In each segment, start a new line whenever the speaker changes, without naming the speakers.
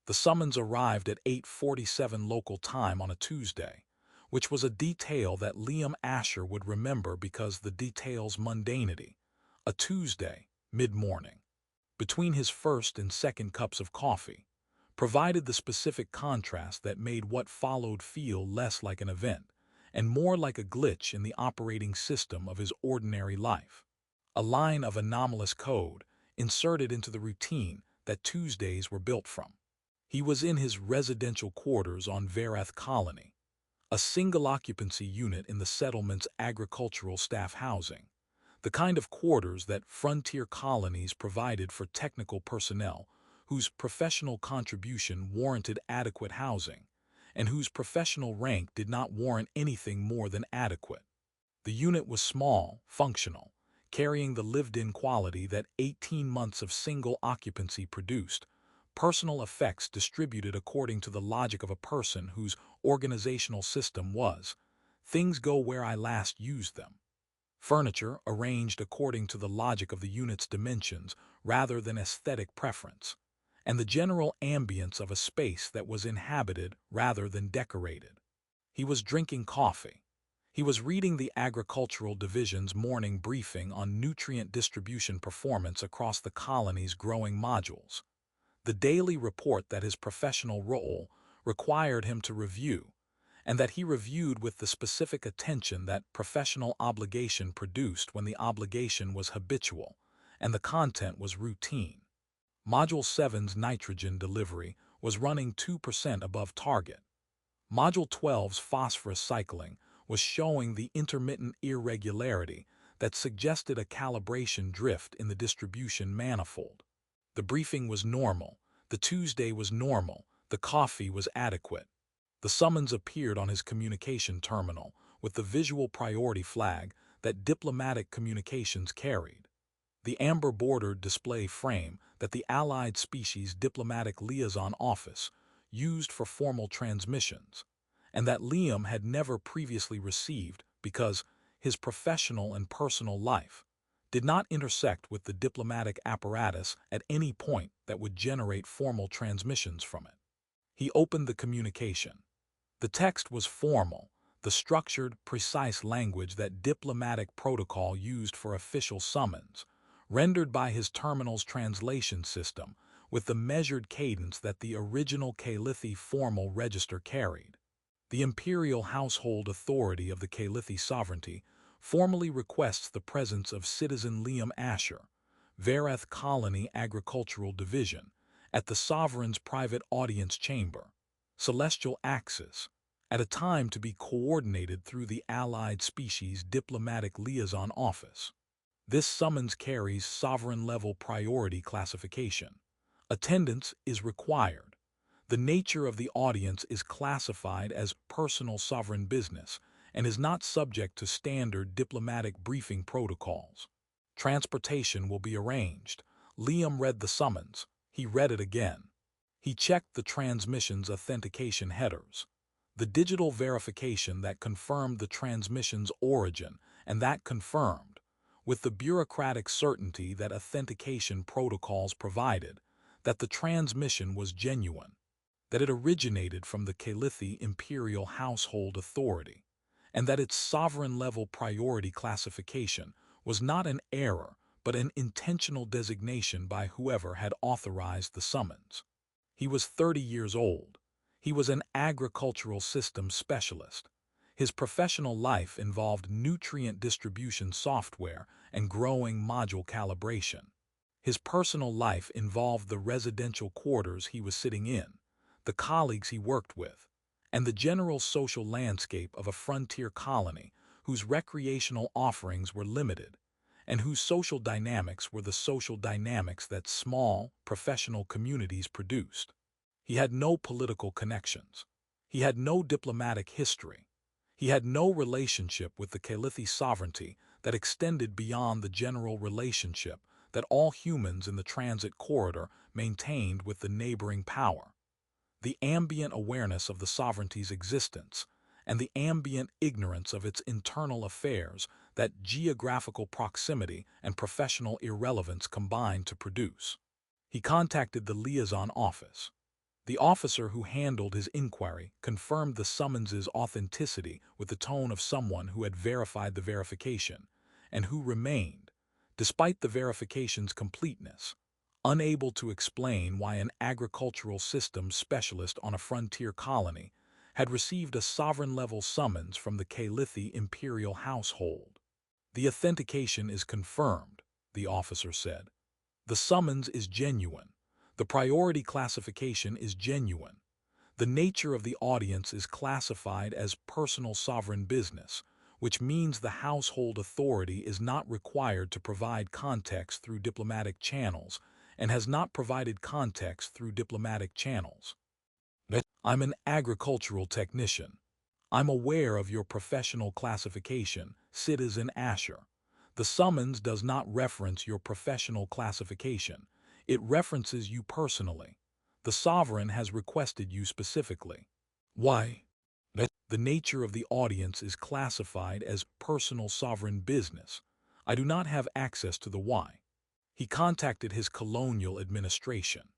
The summons arrived at 8:47 local time on a Tuesday, which was a detail that Liam Asher would remember because the detail's mundanity. A Tuesday, mid-morning, between his first and second cups of coffee, provided the specific contrast that made what followed feel less like an event and more like a glitch in the operating system of his ordinary life. A line of anomalous code inserted into the routine that Tuesdays were built from. He was in his residential quarters on Verath Colony, a single-occupancy unit in the settlement's agricultural staff housing, the kind of quarters that frontier colonies provided for technical personnel whose professional contribution warranted adequate housing and whose professional rank did not warrant anything more than adequate. The unit was small, functional, carrying the lived-in quality that 18 months of single occupancy produced, personal effects distributed according to the logic of a person whose organizational system was, things go where I last used them. Furniture arranged according to the logic of the unit's dimensions rather than aesthetic preference, and the general ambience of a space that was inhabited rather than decorated. He was drinking coffee. He was reading the Agricultural Division's morning briefing on nutrient distribution performance across the colony's growing modules, the daily report that his professional role required him to review, and that he reviewed with the specific attention that professional obligation produced when the obligation was habitual and the content was routine. Module 7's nitrogen delivery was running 2% above target. Module 12's phosphorus cycling was showing the intermittent irregularity that suggested a calibration drift in the distribution manifold. The briefing was normal, the Tuesday was normal, the coffee was adequate. The summons appeared on his communication terminal with the visual priority flag that diplomatic communications carried, the amber-bordered display frame that the Allied Species Diplomatic Liaison Office used for formal transmissions, and that Liam had never previously received because his professional and personal life did not intersect with the diplomatic apparatus at any point that would generate formal transmissions from it. He opened the communication. The text was formal, the structured, precise language that diplomatic protocol used for official summons, rendered by his terminal's translation system with the measured cadence that the original Kaelithi formal register carried. The imperial household authority of the Kaelithi sovereignty formally requests the presence of citizen Liam Asher, Verath Colony Agricultural Division, at the sovereign's private audience chamber, Celestial Axis, at a time to be coordinated through the Allied Species Diplomatic Liaison Office. This summons carries sovereign-level priority classification. Attendance is required. The nature of the audience is classified as personal sovereign business and is not subject to standard diplomatic briefing protocols. Transportation will be arranged. Liam read the summons. He read it again. He checked the transmission's authentication headers, the digital verification that confirmed the transmission's origin and that confirmed, with the bureaucratic certainty that authentication protocols provided, that the transmission was genuine, that it originated from the Kaelithi Imperial Household Authority, and that its sovereign-level priority classification was not an error but an intentional designation by whoever had authorized the summons. He was 30 years old. He was an agricultural systems specialist. His professional life involved nutrient distribution software and growing module calibration. His personal life involved the residential quarters he was sitting in, the colleagues he worked with, and the general social landscape of a frontier colony whose recreational offerings were limited, and whose social dynamics were the social dynamics that small, professional communities produced. He had no political connections. He had no diplomatic history. He had no relationship with the Kaelithi sovereignty that extended beyond the general relationship that all humans in the transit corridor maintained with the neighboring power. The ambient awareness of the sovereignty's existence and the ambient ignorance of its internal affairs that geographical proximity and professional irrelevance combined to produce. He contacted the liaison office. The officer who handled his inquiry confirmed the summons's authenticity with the tone of someone who had verified the verification, and who remained, despite the verification's completeness, unable to explain why an agricultural systems specialist on a frontier colony had received a sovereign-level summons from the Kaelithi imperial household. "The authentication is confirmed," the officer said. "The summons is genuine. The priority classification is genuine. The nature of the audience is classified as personal sovereign business, which means the household authority is not required to provide context through diplomatic channels and has not provided context through diplomatic channels. I'm an agricultural technician. I'm aware of your professional classification, Citizen Asher. The summons does not reference your professional classification. It references you personally. The sovereign has requested you specifically." "Why?" "The nature of the audience is classified as personal sovereign business. I do not have access to the why." He contacted his colonial administration.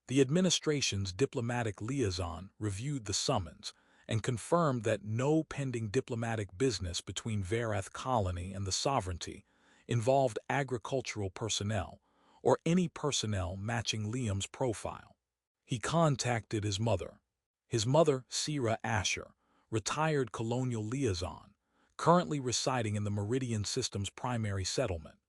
The administration's diplomatic liaison reviewed the summons and confirmed that no pending diplomatic business between Verath colony and the sovereignty involved agricultural personnel or any personnel matching Liam's profile. He contacted his mother. His mother, Sira Asher, retired colonial liaison, currently residing in the Meridian System's primary settlement,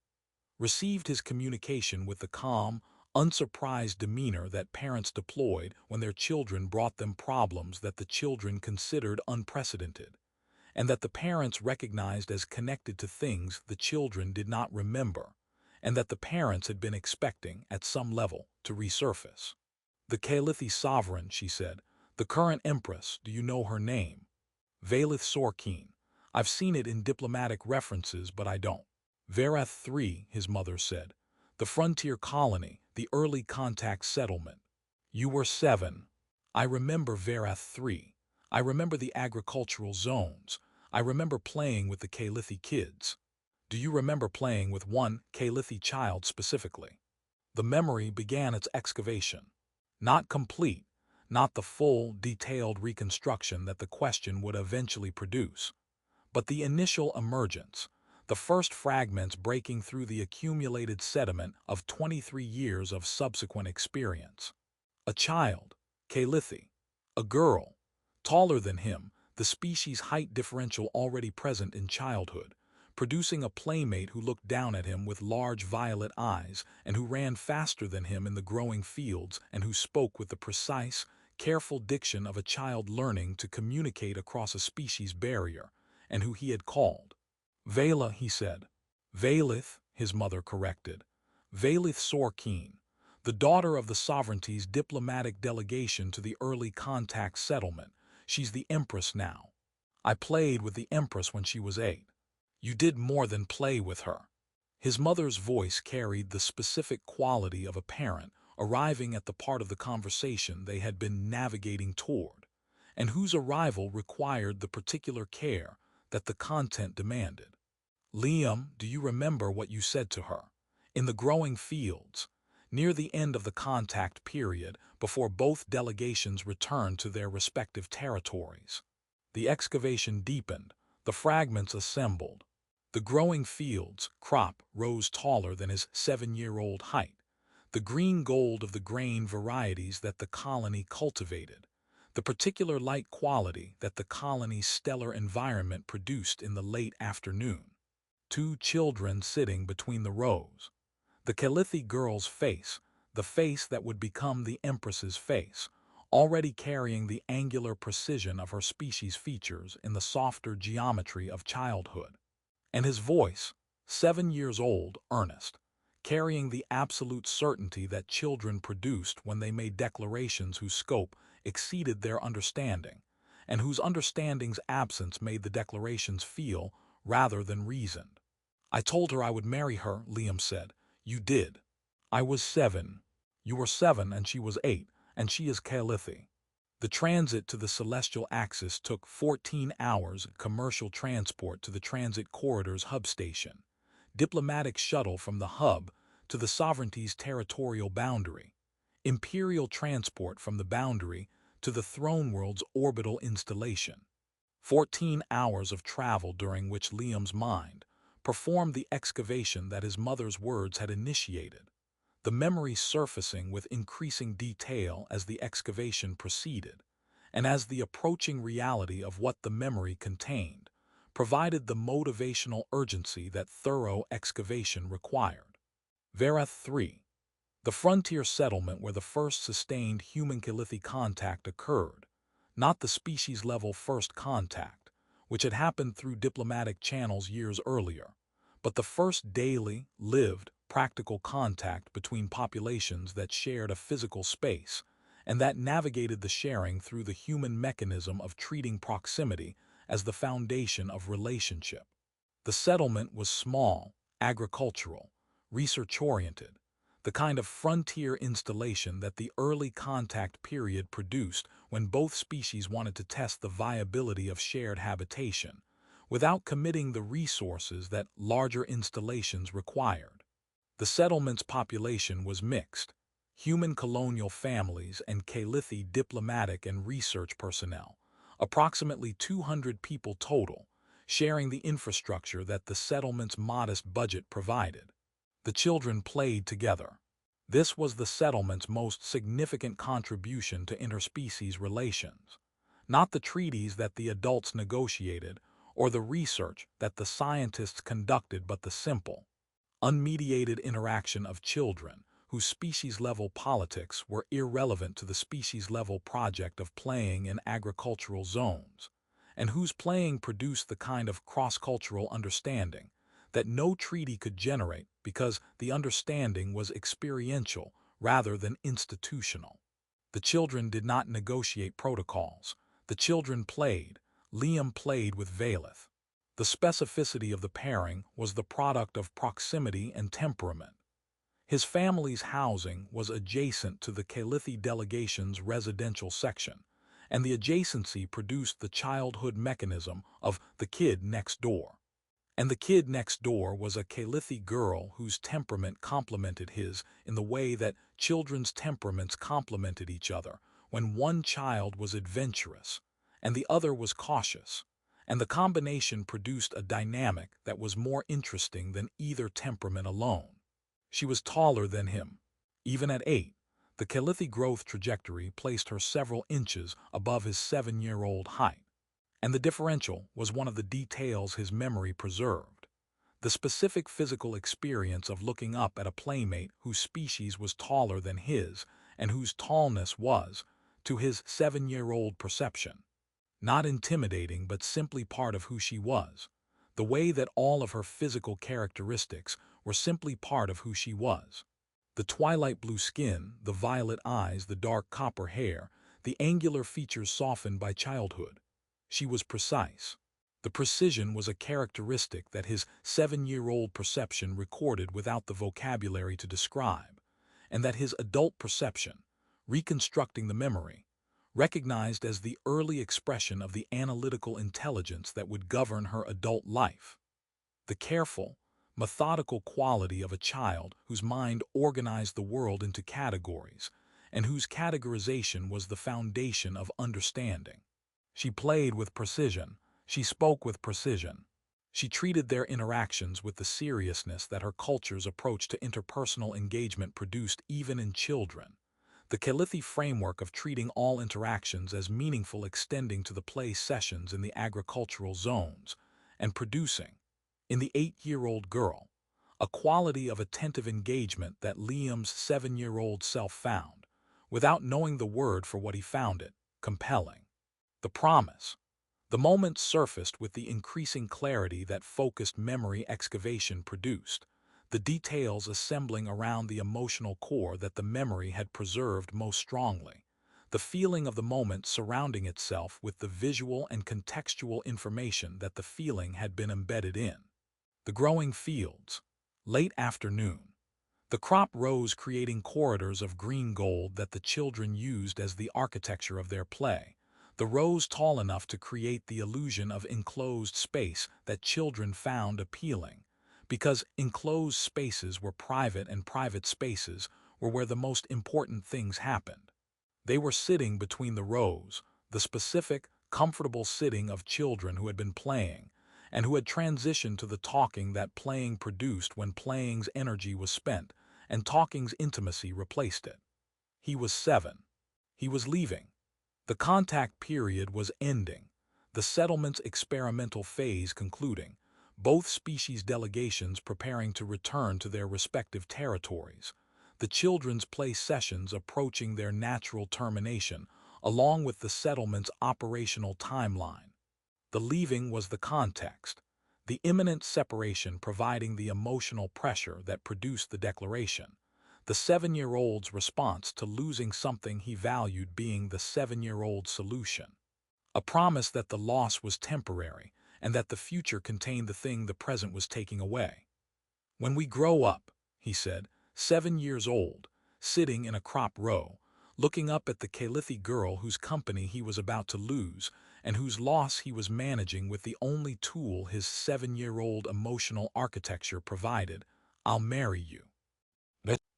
received his communication with the calm, unsurprised demeanor that parents deployed when their children brought them problems that the children considered unprecedented, and that the parents recognized as connected to things the children did not remember, and that the parents had been expecting, at some level, to resurface. "The Kaelithi sovereign," she said. "The current empress, do you know her name?" "Valith Sorkeen. I've seen it in diplomatic references, but I don't." "Verath 3, his mother said. "The frontier colony, the early contact settlement." "You were 7. I remember Verath 3. I remember the agricultural zones. I remember playing with the Kaelithi kids." "Do you remember playing with one Kaelithi child specifically?" The memory began its excavation. Not complete, not the full, detailed reconstruction that the question would eventually produce, but the initial emergence, the first fragments breaking through the accumulated sediment of 23 years of subsequent experience. A child, Kaelithi, a girl, taller than him, the species height differential already present in childhood, producing a playmate who looked down at him with large violet eyes and who ran faster than him in the growing fields and who spoke with the precise, careful diction of a child learning to communicate across a species barrier, and who he had called Vela, he said. "Valith," his mother corrected. "Valith Sorkeen, the daughter of the sovereignty's diplomatic delegation to the early contact settlement. She's the empress now. I played with the empress when she was 8. "You did more than play with her." His mother's voice carried the specific quality of a parent arriving at the part of the conversation they had been navigating toward, and whose arrival required the particular care that the content demanded. "Liam, do you remember what you said to her? In the growing fields, near the end of the contact period, before both delegations returned to their respective territories." The excavation deepened, the fragments assembled. The growing fields crop rose taller than his 7-year-old height, the green gold of the grain varieties that the colony cultivated, the particular light quality that the colony's stellar environment produced in the late afternoon. 2 children sitting between the rows. The Kaelithi girl's face, the face that would become the empress's face, already carrying the angular precision of her species' features in the softer geometry of childhood. And his voice, 7 years old, earnest, carrying the absolute certainty that children produced when they made declarations whose scope exceeded their understanding, and whose understanding's absence made the declarations feel rather than reasoned. "I told her I would marry her," Liam said. "You did." "I was 7. You were 7 and she was 8, and she is Kaelithi." The transit to the celestial axis took 14 hours commercial transport to the transit corridor's hub station, diplomatic shuttle from the hub to the sovereignty's territorial boundary, imperial transport from the boundary to the throne world's orbital installation. 14 hours of travel during which Liam's mind performed the excavation that his mother's words had initiated, the memory surfacing with increasing detail as the excavation proceeded, and as the approaching reality of what the memory contained provided the motivational urgency that thorough excavation required. Verath 3. The frontier settlement where the first sustained human Kaelithi contact occurred, not the species-level first contact, which had happened through diplomatic channels years earlier, but the first daily, lived, practical contact between populations that shared a physical space and that navigated the sharing through the human mechanism of treating proximity as the foundation of relationship. The settlement was small, agricultural, research-oriented, the kind of frontier installation that the early contact period produced when both species wanted to test the viability of shared habitation, without committing the resources that larger installations required. The settlement's population was mixed, human colonial families and Kaelithi diplomatic and research personnel, approximately 200 people total, sharing the infrastructure that the settlement's modest budget provided. The children played together. This was the settlement's most significant contribution to interspecies relations, not the treaties that the adults negotiated or the research that the scientists conducted, but the simple, unmediated interaction of children whose species-level politics were irrelevant to the species-level project of playing in agricultural zones, and whose playing produced the kind of cross-cultural understanding that no treaty could generate because the understanding was experiential rather than institutional. The children did not negotiate protocols. The children played. Liam played with Valeth. The specificity of the pairing was the product of proximity and temperament. His family's housing was adjacent to the Kaelithi delegation's residential section, and the adjacency produced the childhood mechanism of the kid next door. And the kid next door was a Kaelithi girl whose temperament complemented his in the way that children's temperaments complemented each other when one child was adventurous and the other was cautious, and the combination produced a dynamic that was more interesting than either temperament alone. She was taller than him. Even at 8, the Kaelithi growth trajectory placed her several inches above his 7-year-old height. And the differential was one of the details his memory preserved. The specific physical experience of looking up at a playmate whose species was taller than his and whose tallness was, to his 7-year-old perception, not intimidating but simply part of who she was, the way that all of her physical characteristics were simply part of who she was. The twilight blue skin, the violet eyes, the dark copper hair, the angular features softened by childhood. She was precise. The precision was a characteristic that his 7-year-old perception recorded without the vocabulary to describe, and that his adult perception, reconstructing the memory, recognized as the early expression of the analytical intelligence that would govern her adult life. The careful, methodical quality of a child whose mind organized the world into categories, and whose categorization was the foundation of understanding. She played with precision. She spoke with precision. She treated their interactions with the seriousness that her culture's approach to interpersonal engagement produced even in children. The Kaelithi framework of treating all interactions as meaningful extending to the play sessions in the agricultural zones, and producing, in the 8-year-old girl, a quality of attentive engagement that Liam's 7-year-old self found, without knowing the word for what he found it, compelling. The promise. The moment surfaced with the increasing clarity that focused memory excavation produced, the details assembling around the emotional core that the memory had preserved most strongly, the feeling of the moment surrounding itself with the visual and contextual information that the feeling had been embedded in. The growing fields. Late afternoon. The crop rose, creating corridors of green gold that the children used as the architecture of their play. The rows tall enough to create the illusion of enclosed space that children found appealing, because enclosed spaces were private and private spaces were where the most important things happened. They were sitting between the rows, the specific, comfortable sitting of children who had been playing, and who had transitioned to the talking that playing produced when playing's energy was spent, and talking's intimacy replaced it. He was 7. He was leaving. The contact period was ending, the settlement's experimental phase concluding, both species delegations preparing to return to their respective territories, the children's play sessions approaching their natural termination, along with the settlement's operational timeline. The leaving was the context, the imminent separation providing the emotional pressure that produced the declaration, the 7-year-old's response to losing something he valued being the 7-year-old solution. A promise that the loss was temporary and that the future contained the thing the present was taking away. "When we grow up," he said, 7 years old, sitting in a crop row, looking up at the Kaelithi girl whose company he was about to lose and whose loss he was managing with the only tool his 7-year-old emotional architecture provided, "I'll marry you."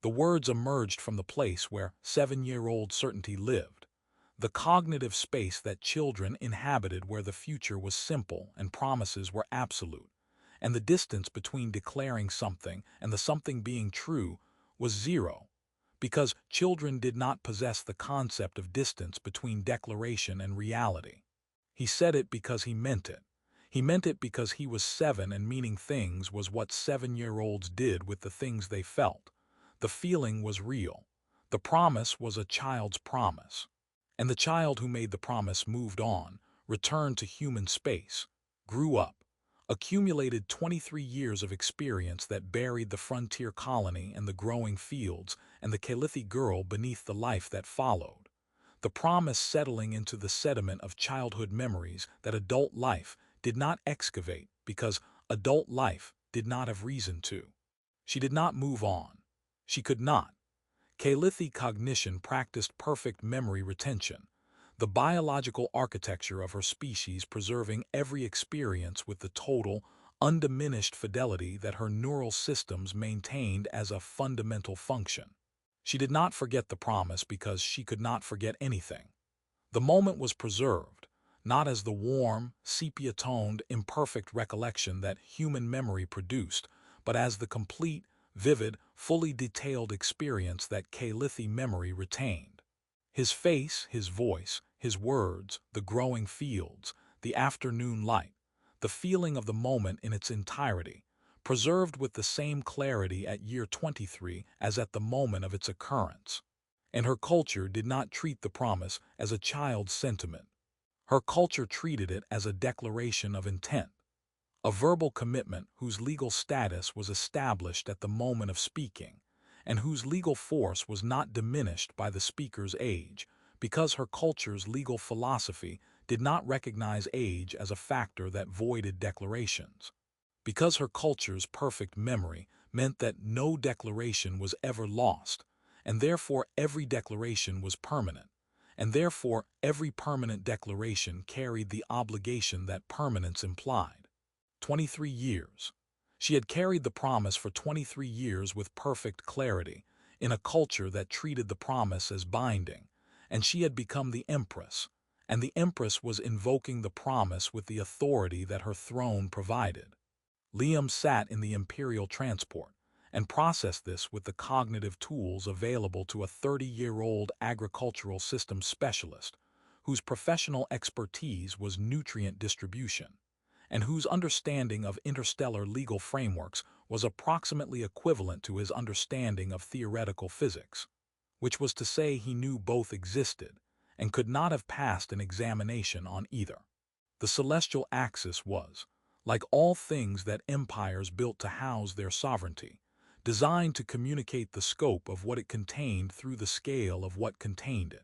The words emerged from the place where 7-year-old certainty lived, the cognitive space that children inhabited where the future was simple and promises were absolute, and the distance between declaring something and the something being true was zero, because children did not possess the concept of distance between declaration and reality. He said it because he meant it. He meant it because he was 7 and meaning things was what 7-year-olds did with the things they felt. The feeling was real. The promise was a child's promise. And the child who made the promise moved on, returned to human space, grew up, accumulated 23 years of experience that buried the frontier colony and the growing fields and the Kaelithi girl beneath the life that followed. The promise settling into the sediment of childhood memories that adult life did not excavate because adult life did not have reason to. She did not move on. She could not. Kaelithi cognition practiced perfect memory retention, the biological architecture of her species preserving every experience with the total, undiminished fidelity that her neural systems maintained as a fundamental function. She did not forget the promise because she could not forget anything. The moment was preserved, not as the warm, sepia-toned, imperfect recollection that human memory produced, but as the complete, vivid, fully detailed experience that Kaelithi memory retained. His face, his voice, his words, the growing fields, the afternoon light, the feeling of the moment in its entirety, preserved with the same clarity at year 23 as at the moment of its occurrence. And her culture did not treat the promise as a child's sentiment. Her culture treated it as a declaration of intent, a verbal commitment whose legal status was established at the moment of speaking, and whose legal force was not diminished by the speaker's age, because her culture's legal philosophy did not recognize age as a factor that voided declarations. Because her culture's perfect memory meant that no declaration was ever lost, and therefore every declaration was permanent, and therefore every permanent declaration carried the obligation that permanence implied. 23 years. She had carried the promise for 23 years with perfect clarity, in a culture that treated the promise as binding, and she had become the empress, and the empress was invoking the promise with the authority that her throne provided. Liam sat in the imperial transport and processed this with the cognitive tools available to a 30-year-old agricultural systems specialist, whose professional expertise was nutrient distribution, and whose understanding of interstellar legal frameworks was approximately equivalent to his understanding of theoretical physics, which was to say he knew both existed and could not have passed an examination on either. The celestial axis was, like all things that empires built to house their sovereignty, designed to communicate the scope of what it contained through the scale of what contained it.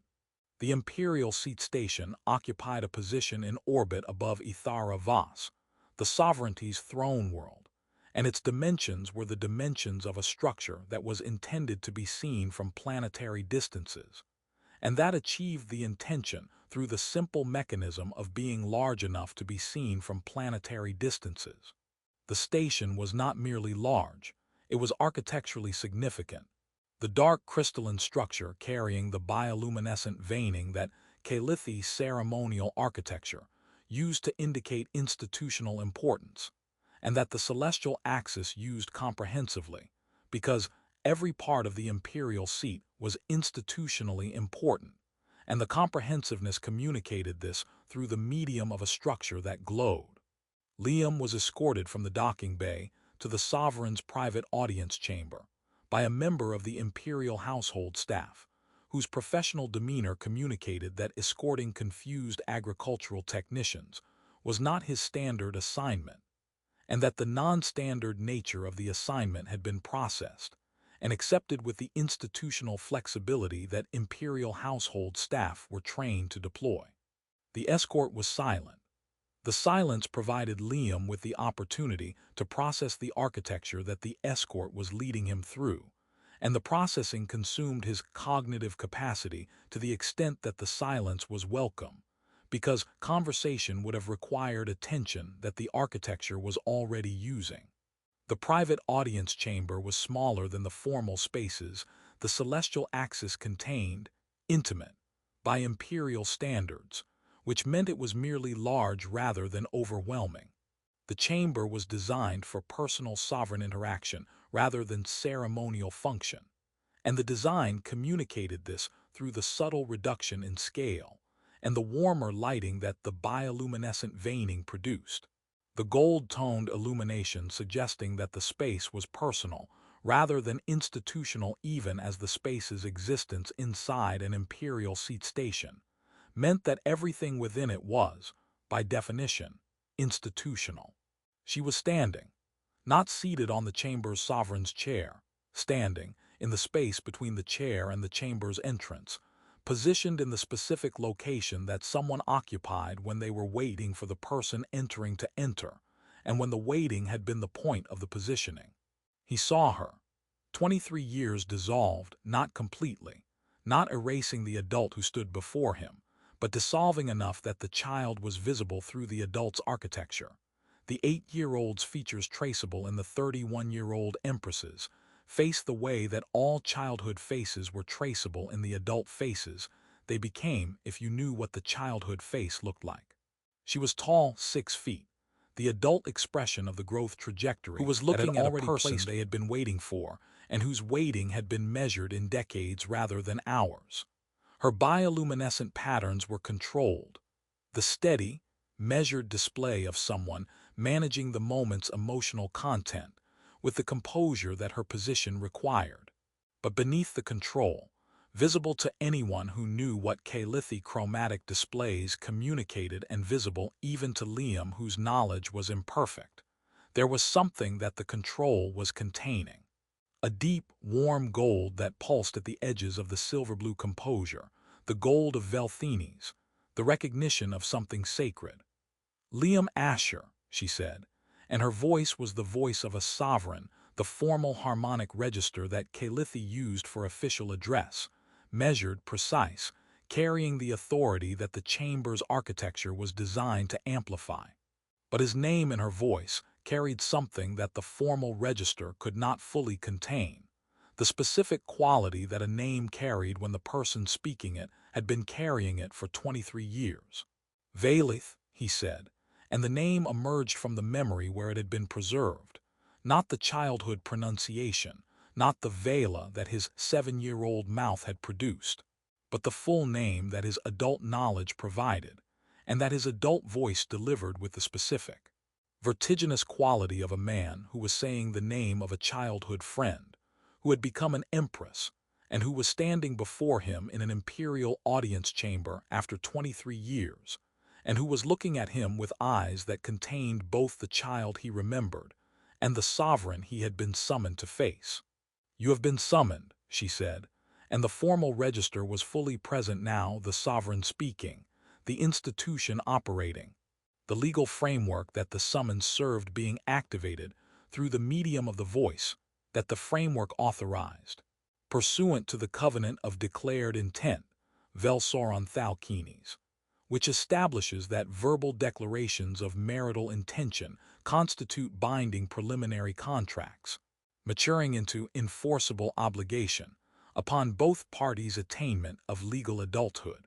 The imperial seat station occupied a position in orbit above Ithara Vas, the sovereignty's throne world, and its dimensions were the dimensions of a structure that was intended to be seen from planetary distances, and that achieved the intention through the simple mechanism of being large enough to be seen from planetary distances. The station was not merely large, it was architecturally significant. The dark crystalline structure carrying the bioluminescent veining that Kaelithi ceremonial architecture used to indicate institutional importance, and that the celestial axis used comprehensively, because every part of the imperial seat was institutionally important, and the comprehensiveness communicated this through the medium of a structure that glowed. Liam was escorted from the docking bay to the sovereign's private audience chamber by a member of the imperial household staff, whose professional demeanor communicated that escorting confused agricultural technicians was not his standard assignment, and that the non-standard nature of the assignment had been processed and accepted with the institutional flexibility that imperial household staff were trained to deploy. The escort was silent. The silence provided Liam with the opportunity to process the architecture that the escort was leading him through, and the processing consumed his cognitive capacity to the extent that the silence was welcome, because conversation would have required attention that the architecture was already using. The private audience chamber was smaller than the formal spaces the celestial axis contained, intimate, by imperial standards, which meant it was merely large rather than overwhelming. The chamber was designed for personal sovereign interaction rather than ceremonial function, and the design communicated this through the subtle reduction in scale and the warmer lighting that the bioluminescent veining produced. The gold-toned illumination suggesting that the space was personal rather than institutional, even as the space's existence inside an imperial seat station meant that everything within it was, by definition, institutional. She was standing, not seated on the chamber's sovereign's chair, standing in the space between the chair and the chamber's entrance, positioned in the specific location that someone occupied when they were waiting for the person entering to enter, and when the waiting had been the point of the positioning. He saw her. 23 years dissolved, not completely, not erasing the adult who stood before him, but dissolving enough that the child was visible through the adult's architecture. The 8-year-old's features traceable in the 31-year-old empress's face the way that all childhood faces were traceable in the adult faces they became if you knew what the childhood face looked like. She was tall, 6 feet, the adult expression of the growth trajectory, who was looking at a person they had been waiting for and whose waiting had been measured in decades rather than hours. Her bioluminescent patterns were controlled, the steady, measured display of someone managing the moment's emotional content with the composure that her position required. But beneath the control, visible to anyone who knew what Kaelithi chromatic displays communicated and visible even to Liam whose knowledge was imperfect, there was something that the control was containing. A deep, warm gold that pulsed at the edges of the silver-blue composure, the gold of Velthines, the recognition of something sacred. Liam Asher, she said, and her voice was the voice of a sovereign, the formal harmonic register that Kaelithi used for official address, measured, precise, carrying the authority that the chamber's architecture was designed to amplify. But his name and her voice carried something that the formal register could not fully contain, the specific quality that a name carried when the person speaking it had been carrying it for 23 years. Kaelithi, he said, and the name emerged from the memory where it had been preserved, not the childhood pronunciation, not the vela that his 7-year-old mouth had produced, but the full name that his adult knowledge provided, and that his adult voice delivered with the specific, vertiginous quality of a man who was saying the name of a childhood friend, who had become an empress, and who was standing before him in an imperial audience chamber after 23 years, and who was looking at him with eyes that contained both the child he remembered and the sovereign he had been summoned to face. "You have been summoned," she said, and the formal register was fully present now, the sovereign speaking, the institution operating, the legal framework that the summons served being activated through the medium of the voice that the framework authorized, pursuant to the covenant of declared intent, Velsoron Thalkines, which establishes that verbal declarations of marital intention constitute binding preliminary contracts, maturing into enforceable obligation upon both parties' attainment of legal adulthood.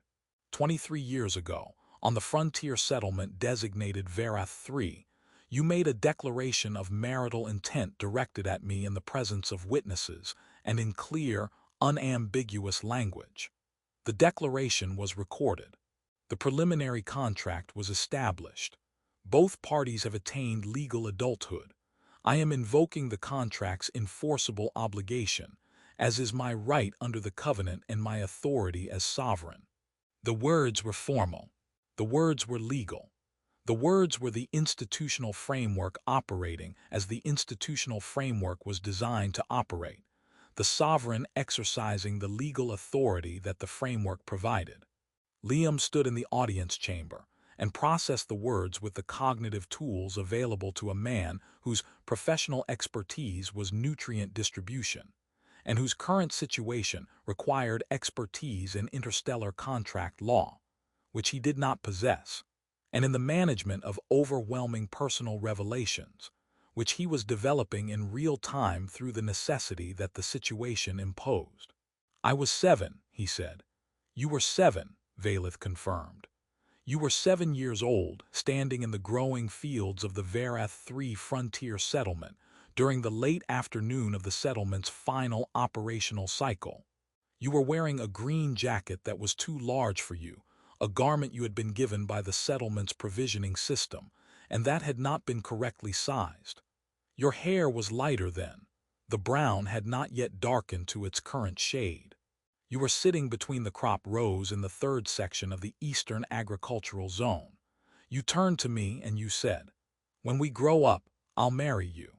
23 years ago, on the frontier settlement designated Verath 3, you made a declaration of marital intent directed at me in the presence of witnesses and in clear, unambiguous language. The declaration was recorded. The preliminary contract was established. Both parties have attained legal adulthood. I am invoking the contract's enforceable obligation, as is my right under the covenant and my authority as sovereign. The words were formal. The words were legal. The words were the institutional framework operating as the institutional framework was designed to operate, the sovereign exercising the legal authority that the framework provided. Liam stood in the audience chamber and processed the words with the cognitive tools available to a man whose professional expertise was nutrient distribution, and whose current situation required expertise in interstellar contract law, which he did not possess, and in the management of overwhelming personal revelations, which he was developing in real time through the necessity that the situation imposed. "I was 7, he said. "You were 7, Valeth confirmed. "You were 7 years old, standing in the growing fields of the Verath 3 frontier settlement during the late afternoon of the settlement's final operational cycle. You were wearing a green jacket that was too large for you, a garment you had been given by the settlement's provisioning system, and that had not been correctly sized. Your hair was lighter then. The brown had not yet darkened to its current shade. You were sitting between the crop rows in the 3rd section of the Eastern Agricultural Zone. You turned to me and you said, 'When we grow up, I'll marry you.'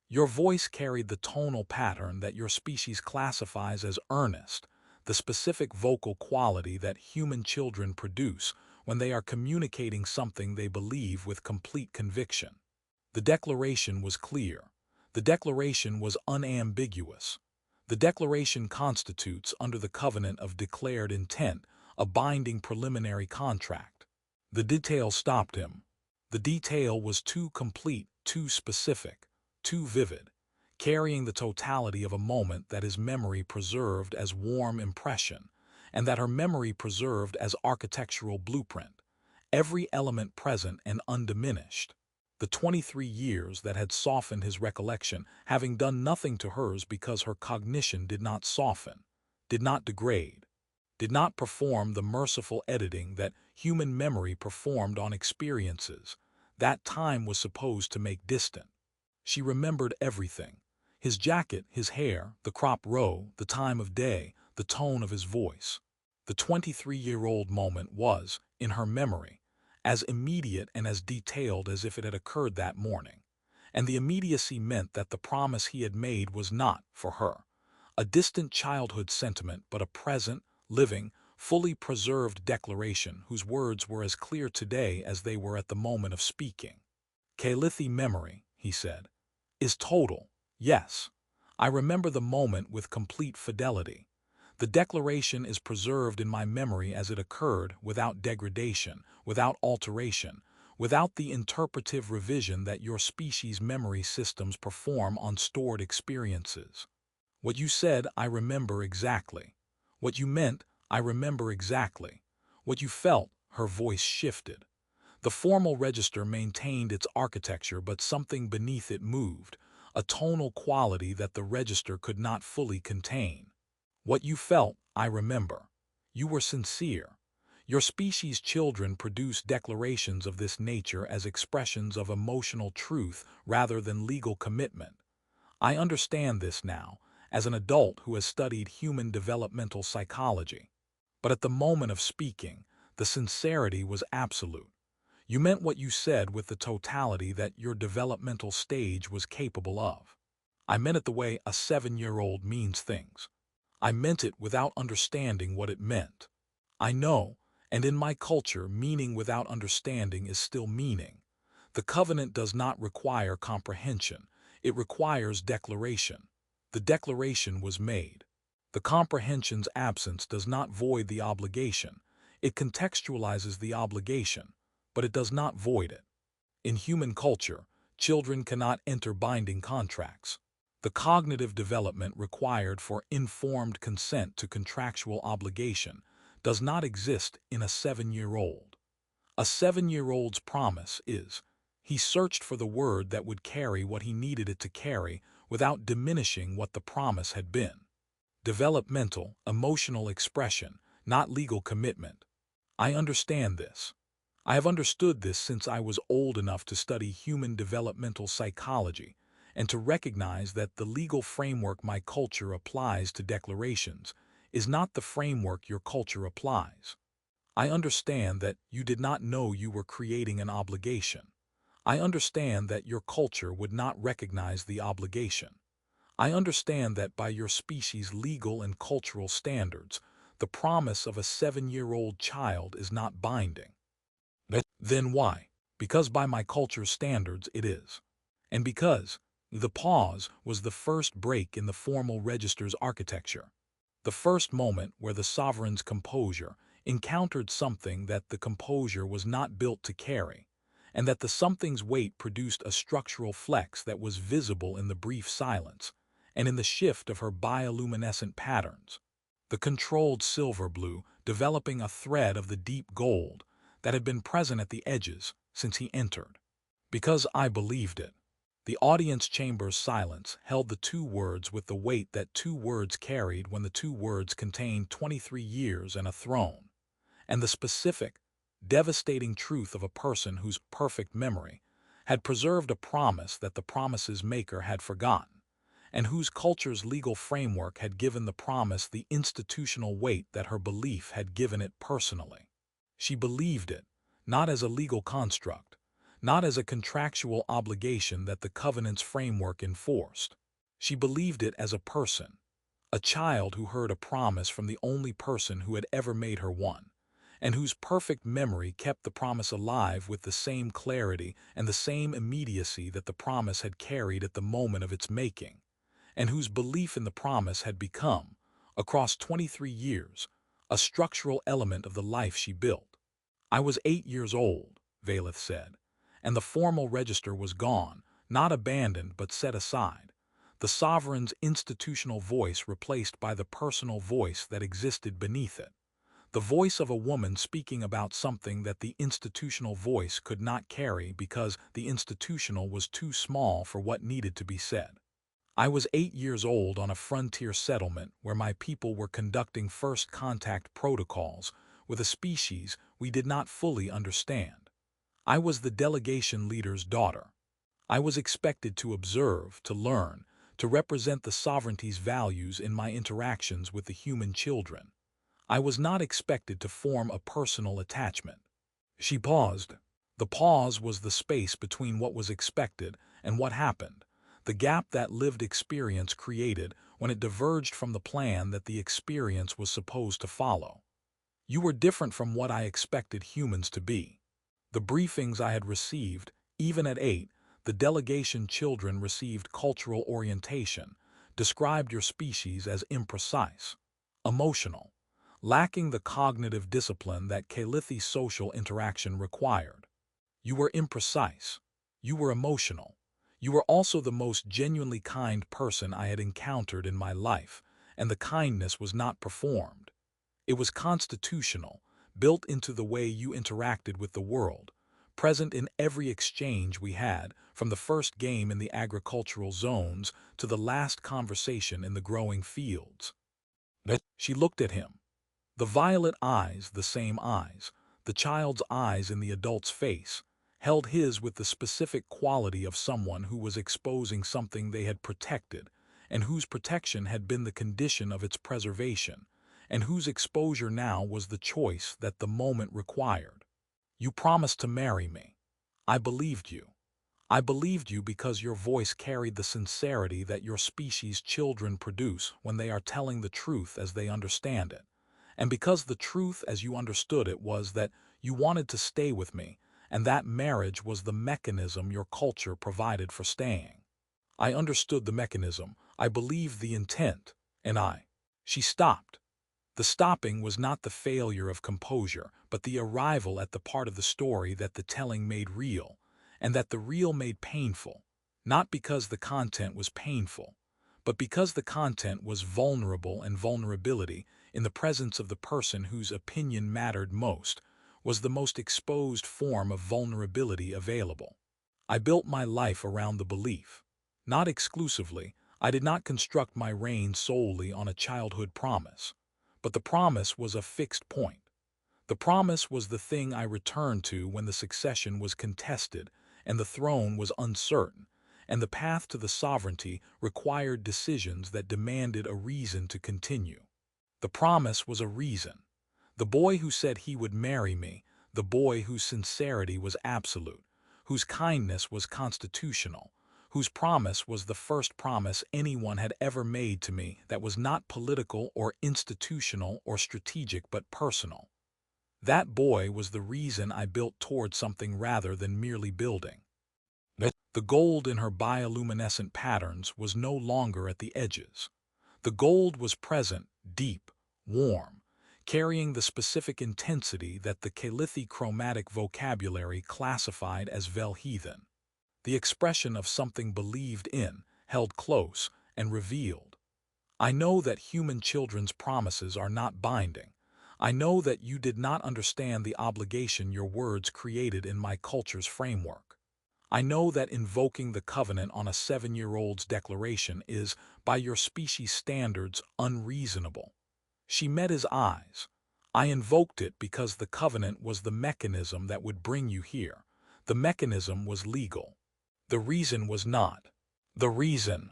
Your voice carried the tonal pattern that your species classifies as earnest, the specific vocal quality that human children produce when they are communicating something they believe with complete conviction. The declaration was clear. The declaration was unambiguous. The declaration constitutes, under the covenant of declared intent, a binding preliminary contract." The detail stopped him. The detail was too complete, too specific, too vivid, carrying the totality of a moment that his memory preserved as warm impression, and that her memory preserved as architectural blueprint, every element present and undiminished. The 23 years that had softened his recollection having done nothing to hers because her cognition did not soften, did not degrade, did not perform the merciful editing that human memory performed on experiences that time was supposed to make distant. She remembered everything: his jacket, his hair, the crop row, the time of day, the tone of his voice. The 23-year-old moment was, in her memory, as immediate and as detailed as if it had occurred that morning, and the immediacy meant that the promise he had made was not, for her, a distant childhood sentiment but a present, living, fully preserved declaration whose words were as clear today as they were at the moment of speaking. "Kaelithi memory," he said, "is total, yes. I remember the moment with complete fidelity. The declaration is preserved in my memory as it occurred, without degradation, without alteration, without the interpretive revision that your species' memory systems perform on stored experiences. What you said, I remember exactly. What you meant, I remember exactly. What you felt," her voice shifted. The formal register maintained its architecture, but something beneath it moved, a tonal quality that the register could not fully contain. "What you felt, I remember. You were sincere. Your species' children produce declarations of this nature as expressions of emotional truth rather than legal commitment. I understand this now, as an adult who has studied human developmental psychology. But at the moment of speaking, the sincerity was absolute. You meant what you said with the totality that your developmental stage was capable of. I meant it the way a 7-year-old means things. I meant it without understanding what it meant. I know, and in my culture, meaning without understanding is still meaning. The covenant does not require comprehension. It requires declaration. The declaration was made. The comprehension's absence does not void the obligation. It contextualizes the obligation, but it does not void it. In human culture, children cannot enter binding contracts. The cognitive development required for informed consent to contractual obligation does not exist in a 7-year-old. A 7-year-old's promise is, he searched for the word that would carry what he needed it to carry without diminishing what the promise had been. Developmental, emotional expression, not legal commitment. I understand this. I have understood this since I was old enough to study human developmental psychology and to recognize that the legal framework my culture applies to declarations is not the framework your culture applies. I understand that you did not know you were creating an obligation. I understand that your culture would not recognize the obligation. I understand that by your species' legal and cultural standards, the promise of a 7-year-old child is not binding. Then why? Because by my culture's standards it is. And because the pause was the first break in the formal register's architecture. The first moment where the sovereign's composure encountered something that the composure was not built to carry, and that the something's weight produced a structural flex that was visible in the brief silence, and in the shift of her bioluminescent patterns. The controlled silver blue developing a thread of the deep gold that had been present at the edges since he entered. Because I believed it. The audience chamber's silence held the two words with the weight that two words carried when the two words contained 23 years and a throne, and the specific, devastating truth of a person whose perfect memory had preserved a promise that the promise's maker had forgotten, and whose culture's legal framework had given the promise the institutional weight that her belief had given it personally. She believed it, not as a legal construct, not as a contractual obligation that the covenant's framework enforced. She believed it as a person, a child who heard a promise from the only person who had ever made her one, and whose perfect memory kept the promise alive with the same clarity and the same immediacy that the promise had carried at the moment of its making, and whose belief in the promise had become, across 23 years, a structural element of the life she built. I was 8 years old, Valeth said, and the formal register was gone, not abandoned but set aside, the sovereign's institutional voice replaced by the personal voice that existed beneath it, the voice of a woman speaking about something that the institutional voice could not carry because the institutional was too small for what needed to be said. I was 8 years old on a frontier settlement where my people were conducting first contact protocols with a species we did not fully understand. I was the delegation leader's daughter. I was expected to observe, to learn, to represent the sovereignty's values in my interactions with the human children. I was not expected to form a personal attachment. She paused. The pause was the space between what was expected and what happened, the gap that lived experience created when it diverged from the plan that the experience was supposed to follow. You were different from what I expected humans to be. The briefings I had received, even at 8, the delegation children received cultural orientation, described your species as imprecise, emotional, lacking the cognitive discipline that Kaelithi social interaction required. You were imprecise. You were emotional. You were also the most genuinely kind person I had encountered in my life, and the kindness was not performed. It was constitutional, built into the way you interacted with the world, present in every exchange we had, from the first game in the agricultural zones to the last conversation in the growing fields. She looked at him. The violet eyes, the same eyes, the child's eyes in the adult's face, held his with the specific quality of someone who was exposing something they had protected, and whose protection had been the condition of its preservation, and whose exposure now was the choice that the moment required. You promised to marry me. I believed you. I believed you because your voice carried the sincerity that your species' children produce when they are telling the truth as they understand it, and because the truth as you understood it was that you wanted to stay with me, and that marriage was the mechanism your culture provided for staying. I understood the mechanism, I believed the intent, and She stopped. The stopping was not the failure of composure, but the arrival at the part of the story that the telling made real, and that the real made painful, not because the content was painful, but because the content was vulnerable, and vulnerability, in the presence of the person whose opinion mattered most, was the most exposed form of vulnerability available. I built my life around the belief. Not exclusively, I did not construct my reign solely on a childhood promise. But the promise was a fixed point. The promise was the thing I returned to when the succession was contested and the throne was uncertain, and the path to the sovereignty required decisions that demanded a reason to continue. The promise was a reason. The boy who said he would marry me, the boy whose sincerity was absolute, whose kindness was constitutional, whose promise was the first promise anyone had ever made to me that was not political or institutional or strategic but personal. That boy was the reason I built toward something rather than merely building. The gold in her bioluminescent patterns was no longer at the edges. The gold was present, deep, warm, carrying the specific intensity that the Kaelithi chromatic vocabulary classified as Velheathen. The expression of something believed in, held close, and revealed. I know that human children's promises are not binding. I know that you did not understand the obligation your words created in my culture's framework. I know that invoking the covenant on a 7-year-old's declaration is, by your species standards, unreasonable. She met his eyes. I invoked it because the covenant was the mechanism that would bring you here. The mechanism was legal. The reason was not. The reason.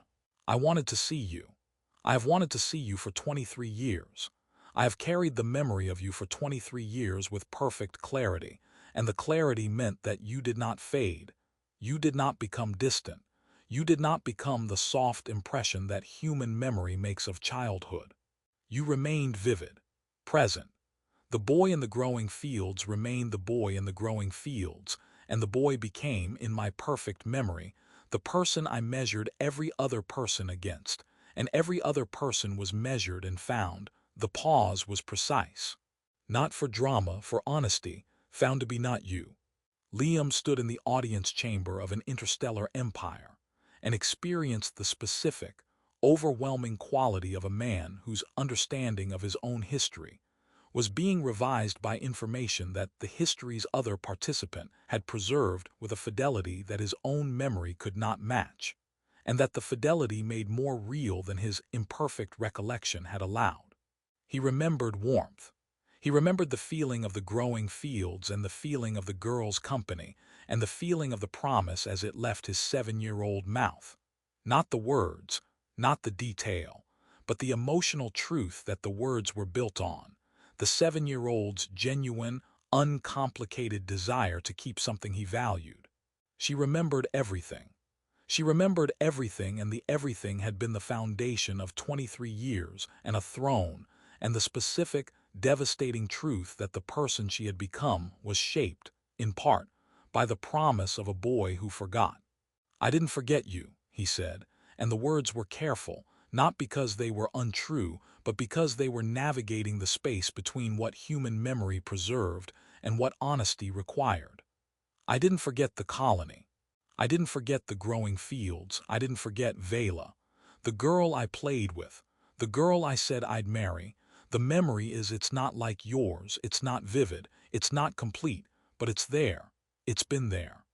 I wanted to see you. I have wanted to see you for 23 years. I have carried the memory of you for 23 years with perfect clarity, and the clarity meant that you did not fade. You did not become distant. You did not become the soft impression that human memory makes of childhood. You remained vivid, present. The boy in the growing fields remained the boy in the growing fields, and the boy became, in my perfect memory, the person I measured every other person against, and every other person was measured and found. The pause was precise. Not for drama, for honesty, found to be not you. Liam stood in the audience chamber of an interstellar empire and experienced the specific, overwhelming quality of a man whose understanding of his own history was being revised by information that the history's other participant had preserved with a fidelity that his own memory could not match, and that the fidelity made more real than his imperfect recollection had allowed. He remembered warmth. He remembered the feeling of the growing fields and the feeling of the girl's company and the feeling of the promise as it left his 7-year-old mouth. Not the words, not the detail, but the emotional truth that the words were built on. The 7-year-old's genuine, uncomplicated desire to keep something he valued. She remembered everything. She remembered everything, and the everything had been the foundation of 23 years and a throne, and the specific, devastating truth that the person she had become was shaped, in part, by the promise of a boy who forgot. I didn't forget you, he said, and the words were careful, not because they were untrue, but because they were navigating the space between what human memory preserved and what honesty required. I didn't forget the colony. I didn't forget the growing fields. I didn't forget Vela, the girl I played with, the girl I said I'd marry. The memory is it's not like yours, it's not vivid, it's not complete, but it's there. It's been there.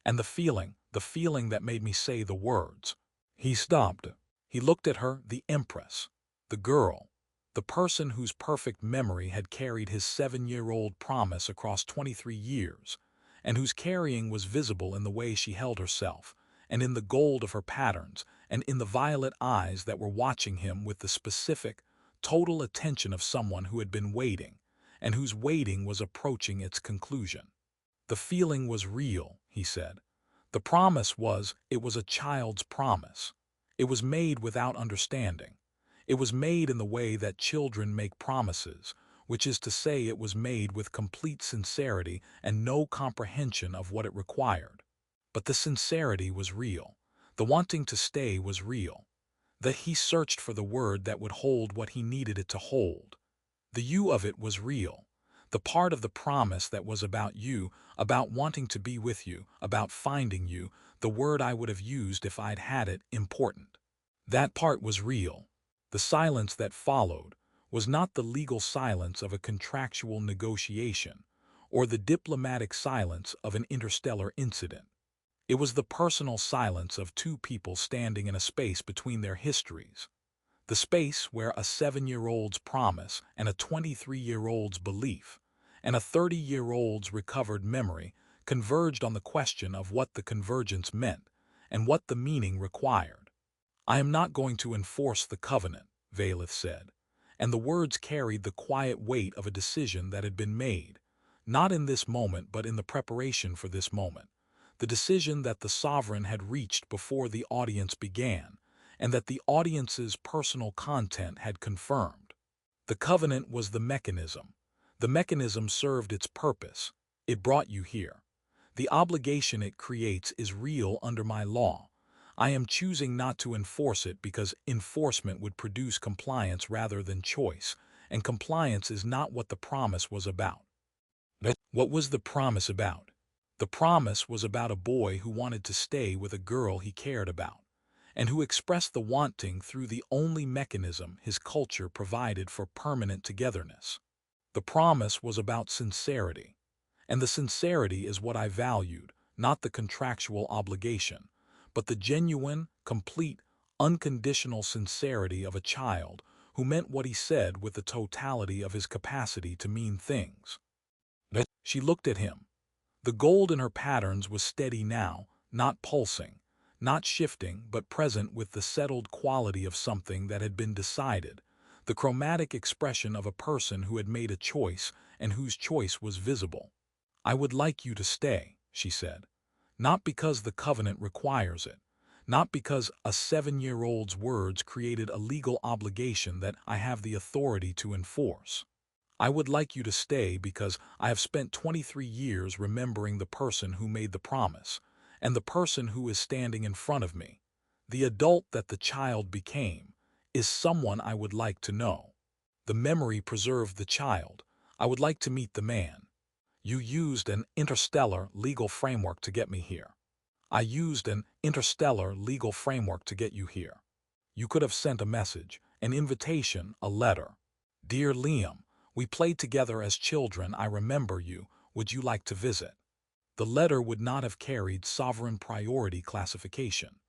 And the feeling that made me say the words. He stopped. He looked at her, the empress, the girl, the person whose perfect memory had carried his 7-year-old promise across 23 years, and whose carrying was visible in the way she held herself, and in the gold of her patterns, and in the violet eyes that were watching him with the specific, total attention of someone who had been waiting, and whose waiting was approaching its conclusion. The feeling was real, he said. The promise was, it was a child's promise. It was made without understanding. It was made in the way that children make promises, which is to say it was made with complete sincerity and no comprehension of what it required. But the sincerity was real. The wanting to stay was real. That he searched for the word that would hold what he needed it to hold. The you of it was real. The part of the promise that was about you, about wanting to be with you, about finding you, the word I would have used if I'd had it, important. That part was real. The silence that followed was not the legal silence of a contractual negotiation or the diplomatic silence of an interstellar incident. It was the personal silence of two people standing in a space between their histories, the space where a 7-year-old's promise and a 23-year-old's belief and a 30-year-old's recovered memory converged on the question of what the convergence meant and what the meaning required. "I am not going to enforce the covenant," Kaelithi said, and the words carried the quiet weight of a decision that had been made, not in this moment but in the preparation for this moment, the decision that the sovereign had reached before the audience began, and that the audience's personal content had confirmed. The covenant was the mechanism. The mechanism served its purpose. It brought you here. The obligation it creates is real under my law. I am choosing not to enforce it because enforcement would produce compliance rather than choice, and compliance is not what the promise was about. What was the promise about? The promise was about a boy who wanted to stay with a girl he cared about, and who expressed the wanting through the only mechanism his culture provided for permanent togetherness. The promise was about sincerity, and the sincerity is what I valued, not the contractual obligation, but the genuine, complete, unconditional sincerity of a child who meant what he said with the totality of his capacity to mean things. She looked at him. The gold in her patterns was steady now, not pulsing, not shifting, but present with the settled quality of something that had been decided, the chromatic expression of a person who had made a choice and whose choice was visible. "I would like you to stay," she said, "not because the covenant requires it, not because a 7-year-old's words created a legal obligation that I have the authority to enforce. I would like you to stay because I have spent 23 years remembering the person who made the promise, and the person who is standing in front of me, the adult that the child became, is someone I would like to know. The memory preserved the child. I would like to meet the man. You used an interstellar legal framework to get me here. I used an interstellar legal framework to get you here. You could have sent a message, an invitation, a letter. Dear Liam, we played together as children. I remember you. Would you like to visit?" The letter would not have carried sovereign priority classification.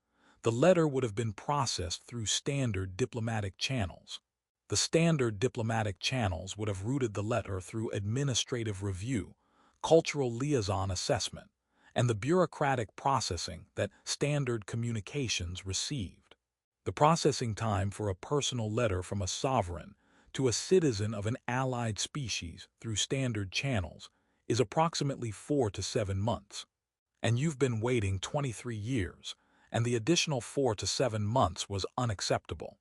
The letter would have been processed through standard diplomatic channels. The standard diplomatic channels would have routed the letter through administrative review, cultural liaison assessment, and the bureaucratic processing that standard communications received. The processing time for a personal letter from a sovereign to a citizen of an allied species through standard channels is approximately 4 to 7 months. And you've been waiting 23 years, and the additional 4 to 7 months was unacceptable.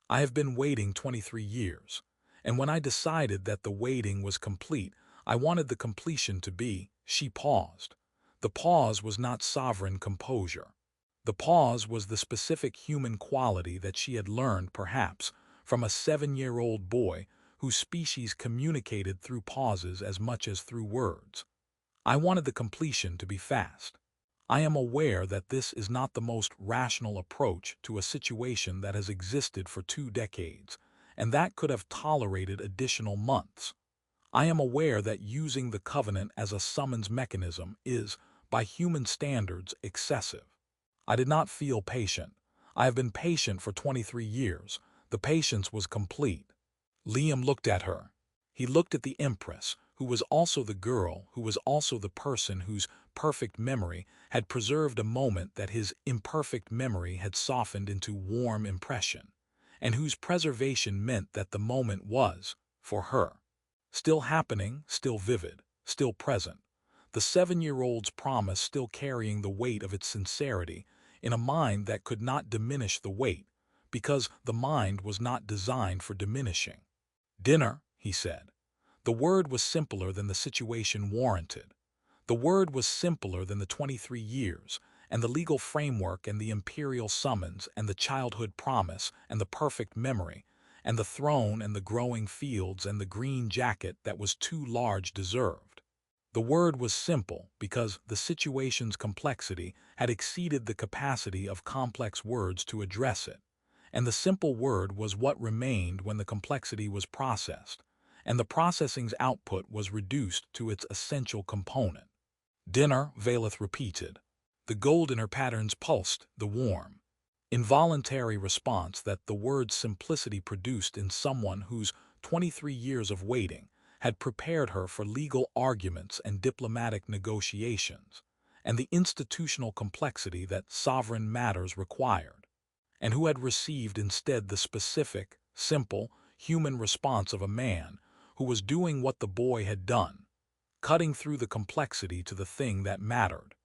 I have been waiting 23 years, and when I decided that the waiting was complete, I wanted the completion to be, she paused. The pause was not sovereign composure. The pause was the specific human quality that she had learned, perhaps, from a 7-year-old boy whose species communicated through pauses as much as through words. I wanted the completion to be fast. I am aware that this is not the most rational approach to a situation that has existed for 2 decades, and that could have tolerated additional months. I am aware that using the covenant as a summons mechanism is, by human standards, excessive. I did not feel patient. I have been patient for 23 years. The patience was complete. Liam looked at her. He looked at the empress, who was also the girl, who was also the person whose perfect memory had preserved a moment that his imperfect memory had softened into warm impression, and whose preservation meant that the moment was, for her, still happening, still vivid, still present. The 7-year-old's promise still carrying the weight of its sincerity in a mind that could not diminish the weight, because the mind was not designed for diminishing. "Dinner," he said. The word was simpler than the situation warranted. The word was simpler than the 23 years, and the legal framework and the imperial summons and the childhood promise and the perfect memory, and the throne and the growing fields and the green jacket that was too large deserved. The word was simple because the situation's complexity had exceeded the capacity of complex words to address it, and the simple word was what remained when the complexity was processed, and the processing's output was reduced to its essential component. Dinner, Valeth repeated. The gold in her patterns pulsed, the warm, involuntary response that the word's simplicity produced in someone whose 23 years of waiting had prepared her for legal arguments and diplomatic negotiations, and the institutional complexity that sovereign matters required, and who had received instead the specific, simple, human response of a man who was doing what the boy had done, cutting through the complexity to the thing that mattered.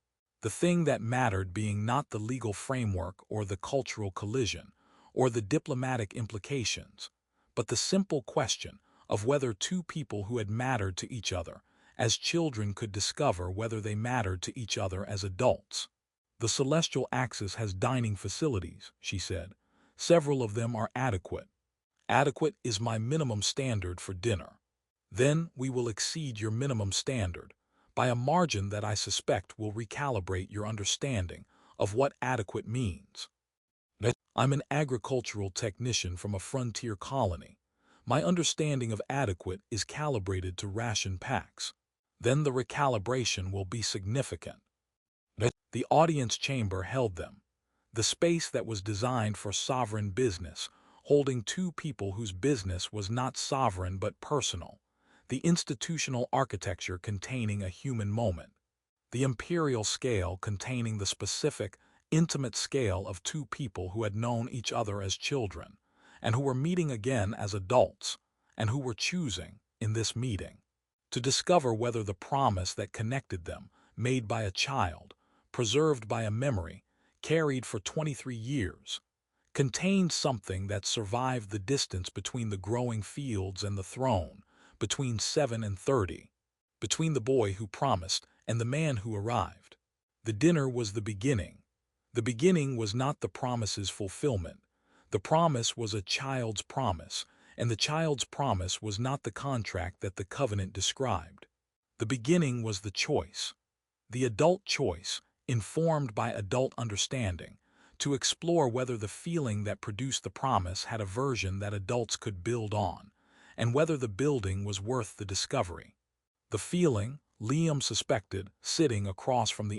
The thing that mattered being not the legal framework or the cultural collision or the diplomatic implications, but the simple question of whether two people who had mattered to each other as children could discover whether they mattered to each other as adults. The celestial axis has dining facilities, she said. Several of them are adequate. Adequate is my minimum standard for dinner. Then we will exceed your minimum standard by a margin that I suspect will recalibrate your understanding of what adequate means. I'm an agricultural technician from a frontier colony. My understanding of adequate is calibrated to ration packs. Then the recalibration will be significant. The audience chamber held them, the space that was designed for sovereign business, holding two people whose business was not sovereign but personal, the institutional architecture containing a human moment, the imperial scale containing the specific, intimate scale of two people who had known each other as children, and who were meeting again as adults, and who were choosing, in this meeting, to discover whether the promise that connected them, made by a child, preserved by a memory, carried for 23 years, contained something that survived the distance between the growing fields and the throne, between 7 and 30, between the boy who promised and the man who arrived. The dinner was the beginning. The beginning was not the promise's fulfillment. The promise was a child's promise, and the child's promise was not the contract that the covenant described. The beginning was the choice, the adult choice, informed by adult understanding, to explore whether the feeling that produced the promise had a version that adults could build on, and whether the building was worth the discovery. The feeling, Liam suspected, sitting across from the